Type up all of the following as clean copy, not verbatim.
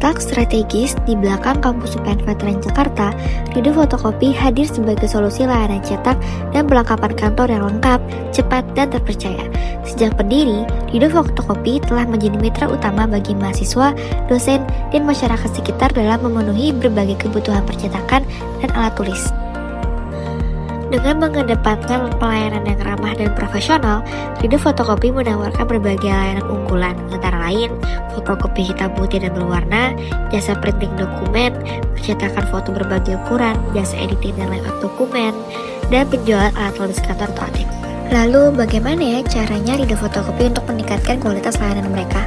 terletak strategis di belakang kampus UPN Veteran Jakarta, Rido Fotokopi hadir sebagai solusi layanan cetak dan perlengkapan kantor yang lengkap, cepat, dan terpercaya. Sejak berdiri, Rido Fotokopi telah menjadi mitra utama bagi mahasiswa, dosen, dan masyarakat sekitar dalam memenuhi berbagai kebutuhan percetakan dan alat tulis. Dengan mengedepankan pelayanan yang ramah dan profesional, Rido Fotokopi menawarkan berbagai layanan unggulan, antara lain fotokopi hitam putih dan berwarna, jasa printing dokumen, percetakan foto berbagai ukuran, jasa editing dan layout dokumen, dan penjualan alat tulis kantor atau ATM. Lalu bagaimana ya caranya Rido Fotokopi untuk meningkatkan kualitas layanan mereka?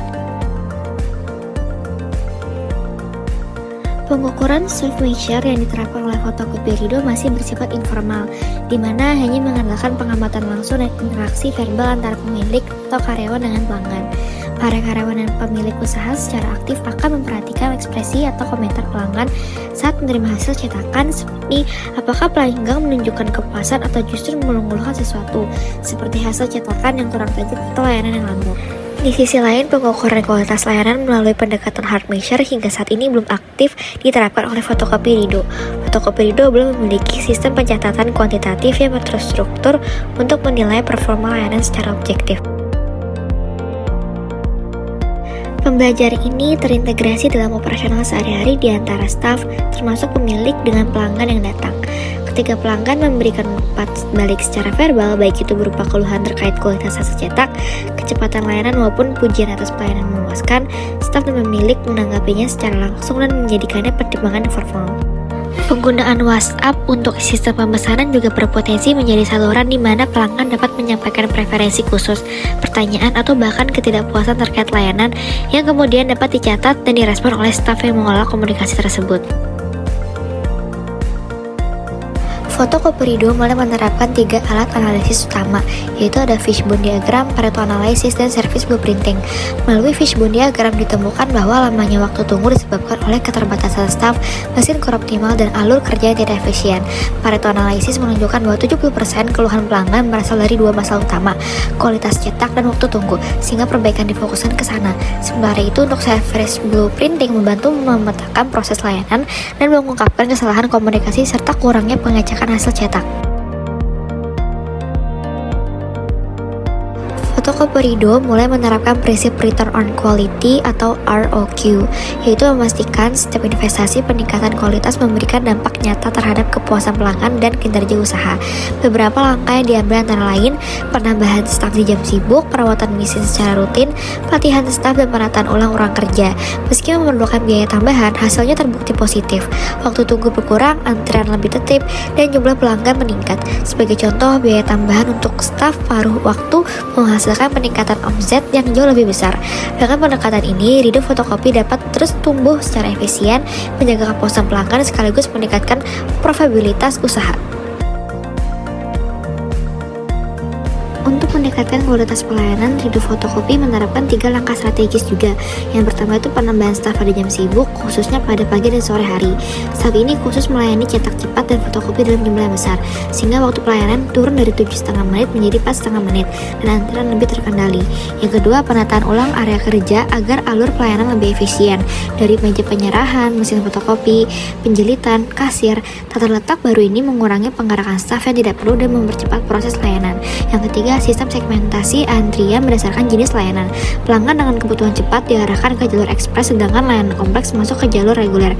Pengukuran self measure yang diterapkan oleh Fotokopi Rido masih bersifat informal, di mana hanya mengandalkan pengamatan langsung dan interaksi verbal antara pemilik atau karyawan dengan pelanggan. Para karyawan dan pemilik usaha secara aktif akan memperhatikan ekspresi atau komentar pelanggan saat menerima hasil cetakan, seperti apakah pelanggan menunjukkan kepuasan atau justru mengeluhkan sesuatu, seperti hasil cetakan yang kurang tajam atau layanan yang lambat. Di sisi lain, pengukuran kualitas layanan melalui pendekatan hard measure hingga saat ini belum aktif diterapkan oleh Fotokopi Rido. Fotokopi Rido belum memiliki sistem pencatatan kuantitatif yang terstruktur untuk menilai performa layanan secara objektif. Pembelajaran ini terintegrasi dalam operasional sehari-hari di antara staf, termasuk pemilik dengan pelanggan yang datang. Ketika pelanggan memberikan umpan balik secara verbal, baik itu berupa keluhan terkait kualitas hasil cetak, kecepatan layanan maupun pujian atas pelayanan memuaskan, staf dan pemilik menanggapinya secara langsung dan menjadikannya pertimbangan formal. Penggunaan WhatsApp untuk sistem pemesanan juga berpotensi menjadi saluran di mana pelanggan dapat menyampaikan preferensi khusus, pertanyaan, atau bahkan ketidakpuasan terkait layanan yang kemudian dapat dicatat dan direspon oleh staf yang mengolah komunikasi tersebut. Fotokopi Rido mulai menerapkan 3 alat analisis utama, yaitu ada fishbone diagram, Pareto analysis, dan service blueprinting. Melalui fishbone diagram ditemukan bahwa lamanya waktu tunggu disebabkan oleh keterbatasan staf, mesin kurang optimal, dan alur kerja yang tidak efisien. Pareto analysis menunjukkan bahwa 70% keluhan pelanggan berasal dari 2 masalah utama, kualitas cetak dan waktu tunggu, sehingga perbaikan difokuskan ke sana. Sementara itu, untuk service blueprinting membantu memetakan proses layanan dan mengungkapkan kesalahan komunikasi serta kurangnya pengecekan hasil cetak. Fotokopi Rido mulai menerapkan prinsip Return on Quality atau ROQ, yaitu memastikan setiap investasi peningkatan kualitas memberikan dampak nyata terhadap kepuasan pelanggan dan kinerja usaha. Beberapa langkah yang diambil antara lain penambahan staf di jam sibuk, perawatan mesin secara rutin, pelatihan staf, dan penataan ulang ruang kerja. Meski memerlukan biaya tambahan, hasilnya terbukti positif. Waktu tunggu berkurang, antrian lebih tertib, dan jumlah pelanggan meningkat. Sebagai contoh, biaya tambahan untuk staf paruh waktu menghasilkan peningkatan omset yang jauh lebih besar. Dengan pendekatan ini, Rido Fotokopi dapat terus tumbuh secara efisien, menjaga kepuasan pelanggan sekaligus meningkatkan profitabilitas usaha. Untuk meningkatkan kualitas pelayanan, Rido Fotokopi menerapkan 3 langkah strategis juga. Yang pertama itu penambahan staf pada jam sibuk, khususnya pada pagi dan sore hari. Saat ini khusus melayani cetak cepat dan fotokopi dalam jumlah yang besar, sehingga waktu pelayanan turun dari 7,5 menit menjadi 4,5 menit, dan antrian lebih terkendali. Yang kedua, penataan ulang area kerja agar alur pelayanan lebih efisien. Dari meja penyerahan, mesin fotokopi, penjilitan, kasir, tata letak baru ini mengurangi penggerakan staf yang tidak perlu dan mempercepat proses layanan. Yang ketiga, sistem segmentasi antrian berdasarkan jenis layanan. Pelanggan dengan kebutuhan cepat diarahkan ke jalur ekspres, sedangkan layanan kompleks masuk ke jalur reguler.